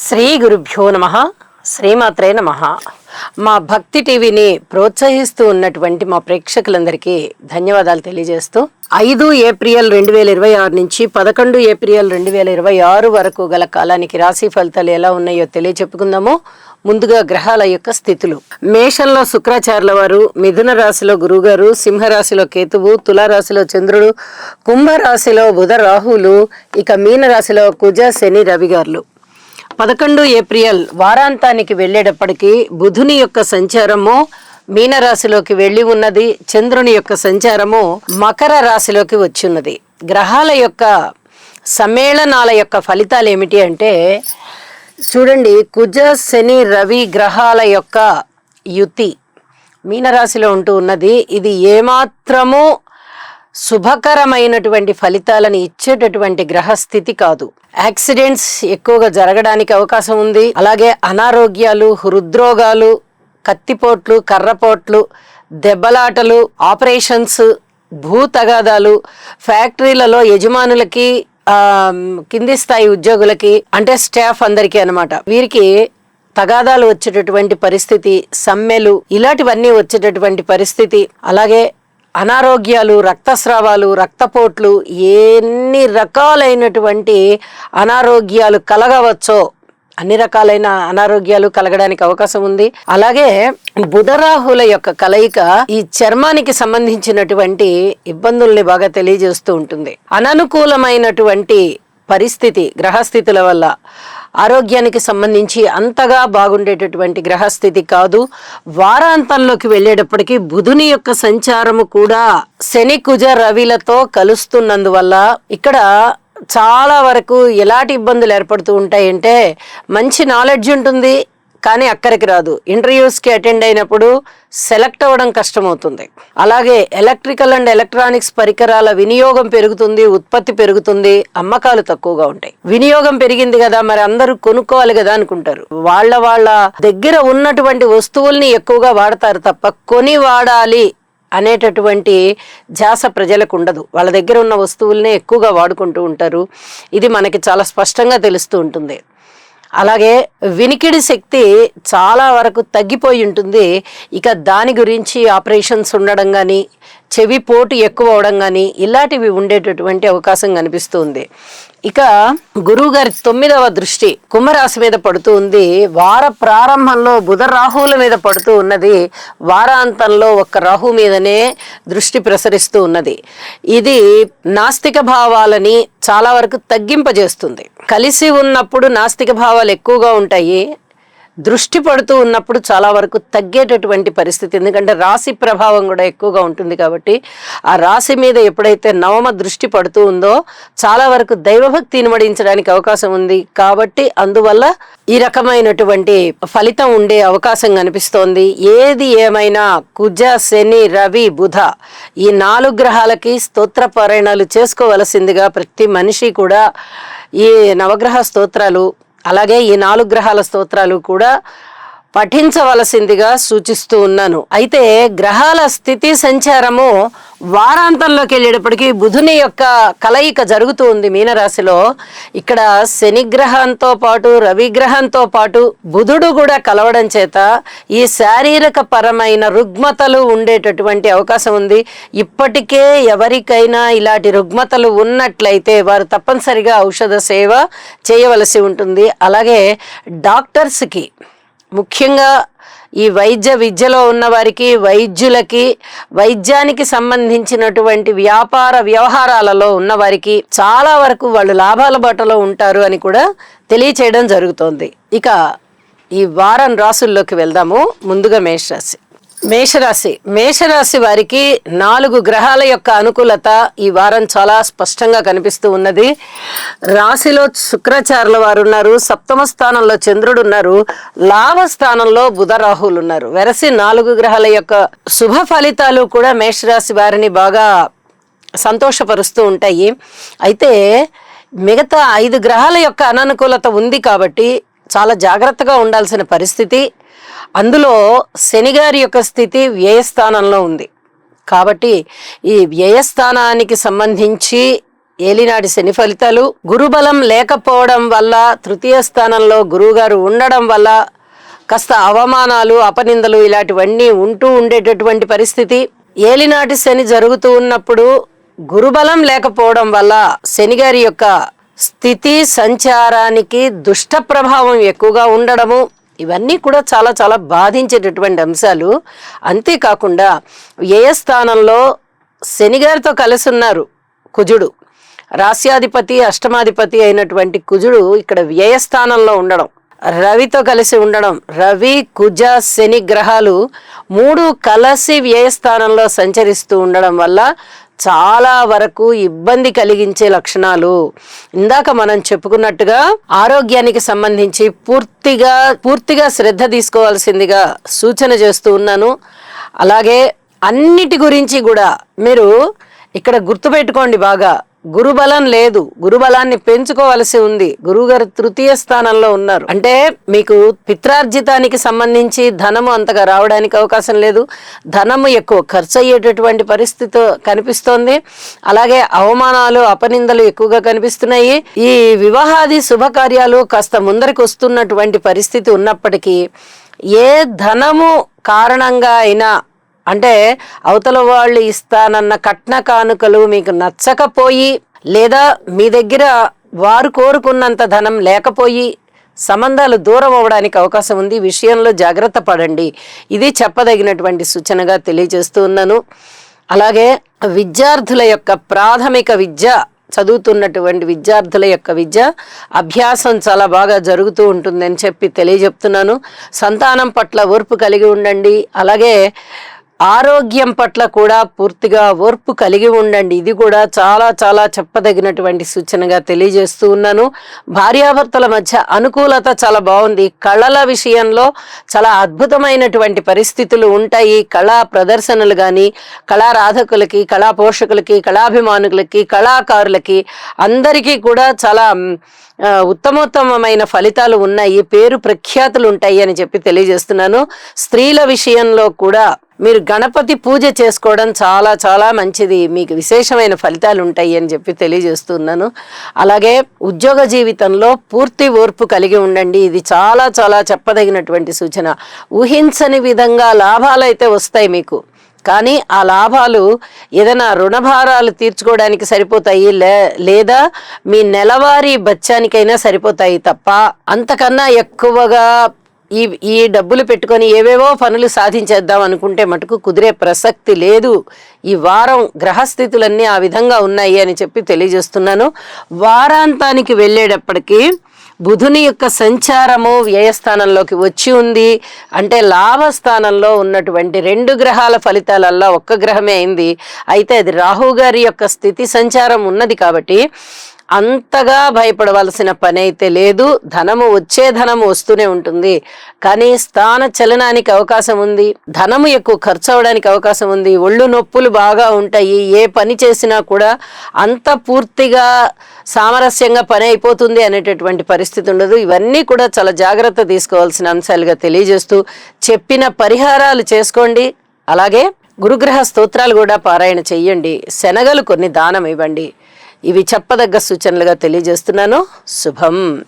శ్రీ గురుభ్యో నమః. శ్రీమాత్రే నమః. మా భక్తి టీవీని ప్రోత్సహిస్తూ ఉన్నటువంటి మా ప్రేక్షకులందరికీ ధన్యవాదాలు తెలియజేస్తూ 5 ఏప్రిల్ 2026 నుంచి 11 ఏప్రిల్ 2026 వరకు గల కాలానికి రాశి ఫలితాలు ఎలా ఉన్నాయో తెలియచెప్పుకుందాము. ముందుగా గ్రహాల యొక్క స్థితులు. మేషంలో శుక్రాచార్యుల వారు, మిథున రాశిలో గురువుగారు, సింహరాశిలో కేతువు, తులారాశిలో చంద్రుడు, కుంభరాశిలో బుధ రాహులు, ఇక మీన రాశిలో కుజ శని రవి గారులు. 11 ఏప్రిల్ వారాంతానికి వెళ్ళేటప్పటికీ బుధుని యొక్క సంచారము మీనరాశిలోకి వెళ్ళి ఉన్నది. చంద్రుని యొక్క సంచారము మకర రాశిలోకి వచ్చిన్నది. గ్రహాల యొక్క సమ్మేళనాల యొక్క ఫలితాలు ఏమిటి అంటే చూడండి, కుజ శని రవి గ్రహాల యొక్క యుతి మీనరాశిలో ఉంటూ ఉన్నది. ఇది ఏమాత్రము శుభకరమైనటువంటి ఫలితాలను ఇచ్చేటటువంటి గ్రహస్థితి కాదు. యాక్సిడెంట్స్ ఎక్కువగా జరగడానికి అవకాశం ఉంది. అలాగే అనారోగ్యాలు, హృద్రోగాలు, కత్తిపోట్లు, కర్రపోట్లు, దెబ్బలాటలు, ఆపరేషన్స్, భూ తగాదాలు, ఫ్యాక్టరీలలో యజమానులకి కింది స్థాయి ఉద్యోగులకి అంటే స్టాఫ్ అందరికీ అన్నమాట, వీరికి తగాదాలు వచ్చేటటువంటి పరిస్థితి, సమ్మెలు, ఇలాంటివన్నీ వచ్చేటటువంటి పరిస్థితి. అలాగే అనారోగ్యాలు, రక్తస్రావాలు, రక్తపోట్లు, ఎన్ని రకాలైనటువంటి అనారోగ్యాలు కలగవచ్చో అన్ని రకాలైన అనారోగ్యాలు కలగడానికి అవకాశం ఉంది. అలాగే బుధరాహుల యొక్క కలయిక ఈ చర్మానికి సంబంధించినటువంటి ఇబ్బందుల్ని బాగా తెలియజేస్తూ ఉంటుంది. అననుకూలమైనటువంటి పరిస్థితి గ్రహస్థితుల వల్ల ఆరోగ్యానికి సంబంధించి అంతగా బాగుండేటటువంటి గ్రహస్థితి కాదు. వారాంతంలోకి వెళ్ళేటప్పటికీ బుధుని యొక్క సంచారము కూడా శని కుజ రవిలతో కలుస్తున్నందువల్ల ఇక్కడ చాలా వరకు ఎలాంటి ఇబ్బందులు ఏర్పడుతూ ఉంటాయంటే, మంచి నాలెడ్జ్ ఉంటుంది కానీ అక్కడికి రాదు. ఇంటర్వ్యూస్కి అటెండ్ అయినప్పుడు సెలెక్ట్ అవ్వడం కష్టమవుతుంది. అలాగే ఎలక్ట్రికల్ అండ్ ఎలక్ట్రానిక్స్ పరికరాల వినియోగం పెరుగుతుంది, ఉత్పత్తి పెరుగుతుంది, అమ్మకాలు తక్కువగా ఉంటాయి. వినియోగం పెరిగింది కదా, మరి అందరూ కొనుక్కోవాలి కదా అనుకుంటారు. వాళ్ళ దగ్గర ఉన్నటువంటి వస్తువుల్ని ఎక్కువగా వాడతారు తప్ప కొని వాడాలి అనేటటువంటి ధ్యాస ప్రజలకు ఉండదు. వాళ్ళ దగ్గర ఉన్న వస్తువుల్ని ఎక్కువగా వాడుకుంటూ ఉంటారు. ఇది మనకి చాలా స్పష్టంగా తెలుస్తూ ఉంటుంది. అలాగే వినికిడి శక్తి చాలా వరకు తగ్గిపోయి ఉంటుంది. ఇక దాని గురించి ఆపరేషన్స్ ఉండడం కానీ, చెవి పోటు ఎక్కువ అవడం కానీ ఇలాంటివి ఉండేటటువంటి అవకాశం కనిపిస్తుంది. ఇక గురువు గారి 9వ దృష్టి కుంభరాశి మీద పడుతూ ఉంది. వార ప్రారంభంలో బుధ రాహువుల మీద పడుతూ ఉన్నది. వారాంతంలో ఒక్క రాహు మీదనే దృష్టి ప్రసరిస్తూ ఉన్నది. ఇది నాస్తిక భావాలని చాలా వరకు తగ్గింపజేస్తుంది. కలిసి ఉన్నప్పుడు నాస్తిక భావాలు ఎక్కువగా ఉంటాయి. దృష్టి పడుతూ ఉన్నప్పుడు చాలా వరకు తగ్గేటటువంటి పరిస్థితి. ఎందుకంటే రాశి ప్రభావం కూడా ఎక్కువగా ఉంటుంది కాబట్టి ఆ రాశి మీద ఎప్పుడైతే నవమ దృష్టి పడుతూ ఉందో చాలా వరకు దైవభక్తి ఇనుమడించడానికి అవకాశం ఉంది. కాబట్టి అందువల్ల ఈ రకమైనటువంటి ఫలితం ఉండే అవకాశం కనిపిస్తోంది. ఏది ఏమైనా కుజ శని రవి బుధ ఈ 4 గ్రహాలకి స్తోత్ర పారాయణాలు చేసుకోవలసిందిగా ప్రతి మనిషి కూడా ఈ నవగ్రహ స్తోత్రాలు అలాగే ఈ 4 గ్రహాల స్తోత్రాలు కూడా పఠించవలసిందిగా సూచిస్తూ ఉన్నాను. అయితే గ్రహాల స్థితి సంచారము వారాంతంలోకి వెళ్ళేటప్పటికీ బుధుని యొక్క కలయిక జరుగుతూ ఉంది మీనరాశిలో. ఇక్కడ శని గ్రహంతో పాటు రవి గ్రహంతో పాటు బుధుడు కూడా కలవడం చేత ఈ శారీరక పరమైన రుగ్మతలు ఉండేటటువంటి అవకాశం ఉంది. ఇప్పటికే ఎవరికైనా ఇలాంటి రుగ్మతలు ఉన్నట్లయితే వారు తప్పనిసరిగా ఔషధ సేవ చేయవలసి ఉంటుంది. అలాగే డాక్టర్స్కి, ముఖ్యంగా ఈ వైద్య విద్యలో ఉన్న వారికి, వైద్యులకి, వైద్యానికి సంబంధించినటువంటి వ్యాపార వ్యవహారాలలో ఉన్నవారికి చాలా వరకు వాళ్ళు లాభాల బాటలో ఉంటారు అని కూడా తెలియచేయడం జరుగుతోంది. ఇక ఈ వారం రాసుల్లోకి వెళ్దాము. ముందుగా మేషరాశి వారికి 4 గ్రహాల యొక్క అనుకూలత ఈ వారం చాలా స్పష్టంగా కనిపిస్తూ ఉన్నది. రాశిలో శుక్రాచార్యుల వారు ఉన్నారు, 7వ స్థానంలో చంద్రుడు ఉన్నారు, లాభ స్థానంలో బుధ రాహువులు ఉన్నారు. వెరసి 4 గ్రహాల యొక్క శుభ ఫలితాలు కూడా మేషరాశి వారిని బాగా సంతోషపరుస్తూ ఉంటాయి. అయితే మిగతా 5 గ్రహాల యొక్క అననుకూలత ఉంది కాబట్టి చాలా జాగ్రత్తగా ఉండాల్సిన పరిస్థితి. అందులో శనిగారి యొక్క స్థితి వ్యయస్థానంలో ఉంది కాబట్టి ఈ వ్యయస్థానానికి సంబంధించి ఏలినాటి శని ఫలితాలు. గురుబలం లేకపోవడం వల్ల, తృతీయ స్థానంలో గురువుగారు ఉండడం వల్ల కాస్త అవమానాలు, అపనిందలు ఇలాంటివన్నీ ఉంటూ ఉండేటటువంటి పరిస్థితి. ఏలినాటి శని జరుగుతూ ఉన్నప్పుడు గురుబలం లేకపోవడం వల్ల శనిగారి యొక్క స్థితి సంచారానికి దుష్ట ప్రభావం ఎక్కువగా ఉండడము, ఇవన్నీ కూడా చాలా చాలా బాధించేటటువంటి అంశాలు. అంతేకాకుండా వ్యయస్థానంలో శనిగారితో కలిసి ఉన్నారు కుజుడు, రాస్యాధిపతి అష్టమాధిపతి అయినటువంటి కుజుడు ఇక్కడ వ్యయస్థానంలో ఉండడం, రవితో కలిసి ఉండడం, రవి కుజ శని గ్రహాలు 3 కలిసి వ్యయస్థానంలో సంచరిస్తూ ఉండడం వల్ల చాలా వరకు ఇబ్బంది కలిగించే లక్షణాలు. ఇందాక మనం చెప్పుకున్నట్టుగా ఆరోగ్యానికి సంబంధించి పూర్తిగా శ్రద్ధ తీసుకోవాల్సిందిగా సూచన చేస్తూ ఉన్నాను. అలాగే అన్నిటి గురించి కూడా మీరు ఇక్కడ గుర్తుపెట్టుకోండి బాగా, గురుబలం లేదు, గురుబలాన్ని పెంచుకోవలసి ఉంది. గురువుగారు తృతీయ స్థానంలో ఉన్నారు అంటే మీకు పిత్రార్జితానికి సంబంధించి ధనము అంతగా రావడానికి అవకాశం లేదు, ధనము ఎక్కువ ఖర్చు అయ్యేటటువంటి పరిస్థితి కనిపిస్తోంది. అలాగే అవమానాలు, అపనిందలు ఎక్కువగా కనిపిస్తున్నాయి. ఈ వివాహాది శుభకార్యాలు కాస్త ముందరికి వస్తున్నటువంటి పరిస్థితి ఉన్నప్పటికీ ఏ ధనము కారణంగా అయినా, అంటే అవతల వాళ్ళు ఇస్తానన్న కట్న కానుకలు మీకు నచ్చకపోయి, లేదా మీ దగ్గర వారు కోరుకున్నంత ధనం లేకపోయి సంబంధాలు దూరం అవ్వడానికి అవకాశం ఉంది. ఈ విషయంలో జాగ్రత్త పడండి. ఇది చెప్పదగినటువంటి సూచనగా తెలియజేస్తూ ఉన్నాను. అలాగే విద్యార్థుల యొక్క ప్రాథమిక విద్య చదువుతున్నటువంటి విద్యార్థుల యొక్క విద్య అభ్యాసం చాలా బాగా జరుగుతూ ఉంటుందని చెప్పి తెలియజెప్తున్నాను. సంతానం పట్ల ఓర్పు కలిగి ఉండండి. అలాగే ఆరోగ్యం పట్ల కూడా పూర్తిగా ఓర్పు కలిగి ఉండండి. ఇది కూడా చాలా చాలా చెప్పదగినటువంటి సూచనగా తెలియజేస్తూ ఉన్నాను. భార్యాభర్తల మధ్య అనుకూలత చాలా బాగుంది. కళల విషయంలో చాలా అద్భుతమైనటువంటి పరిస్థితులు ఉంటాయి. కళా ప్రదర్శనలు కానీ, కళారాధకులకి, కళా పోషకులకి, కళాభిమానులకి, కళాకారులకి అందరికీ కూడా చాలా ఉత్తమోత్తమైన ఫలితాలు ఉన్నాయి, పేరు ప్రఖ్యాతులు ఉంటాయి అని చెప్పి తెలియజేస్తున్నాను. స్త్రీల విషయంలో కూడా మీరు గణపతి పూజ చేసుకోవడం చాలా చాలా మంచిది, మీకు విశేషమైన ఫలితాలు ఉంటాయి అని చెప్పి తెలియజేస్తున్నాను. అలాగే ఉద్యోగ జీవితంలో పూర్తి ఓర్పు కలిగి ఉండండి. ఇది చాలా చాలా చెప్పదగినటువంటి సూచన. ఊహించని విధంగా లాభాలు అయితే వస్తాయి మీకు, కానీ ఆ లాభాలు ఏదైనా రుణభారాలు తీర్చుకోవడానికి సరిపోతాయి, లేదా మీ నెలవారీ బత్యానికైనా సరిపోతాయి తప్ప అంతకన్నా ఎక్కువగా ఈ డబ్బులు పెట్టుకొని ఏవేవో పనులు సాధించేద్దాం అనుకుంటే మటుకు కుదిరే ప్రసక్తి లేదు. ఈ వారం గ్రహస్థితులన్నీ ఆ విధంగా ఉన్నాయి అని చెప్పి తెలియజేస్తున్నాను. వారాంతానికి వెళ్ళేటప్పటికీ బుధుని యొక్క సంచారము వ్యయస్థానంలోకి వచ్చి ఉంది. అంటే లాభస్థానంలో ఉన్నటువంటి 2 గ్రహాల ఫలితాలల్లా ఒక్క గ్రహమే అయింది. అయితే అది రాహు గారి యొక్క స్థితి సంచారం ఉన్నది కాబట్టి అంతగా భయపడవలసిన పని అయితే లేదు. ధనము వస్తూనే ఉంటుంది, కానీ స్థాన చలనానికి అవకాశం ఉంది. ధనము ఎక్కువ ఖర్చు అవడానికి అవకాశం ఉంది. ఒళ్ళు నొప్పులు బాగా ఉంటాయి. ఏ పని చేసినా కూడా అంత పూర్తిగా సామరస్యంగా పని అయిపోతుంది అనేటటువంటి పరిస్థితి ఉండదు. ఇవన్నీ కూడా చాలా జాగ్రత్త తీసుకోవాల్సిన అంశాలుగా తెలియజేస్తూ చెప్పిన పరిహారాలు చేసుకోండి. అలాగే గురుగ్రహ స్తోత్రాలు కూడా పారాయణ చెయ్యండి. శనగలు కొన్ని దానం ఇవ్వండి. ఇవి చెప్పదగ్గ సూచనలుగా తెలియజేస్తున్నాను. శుభం.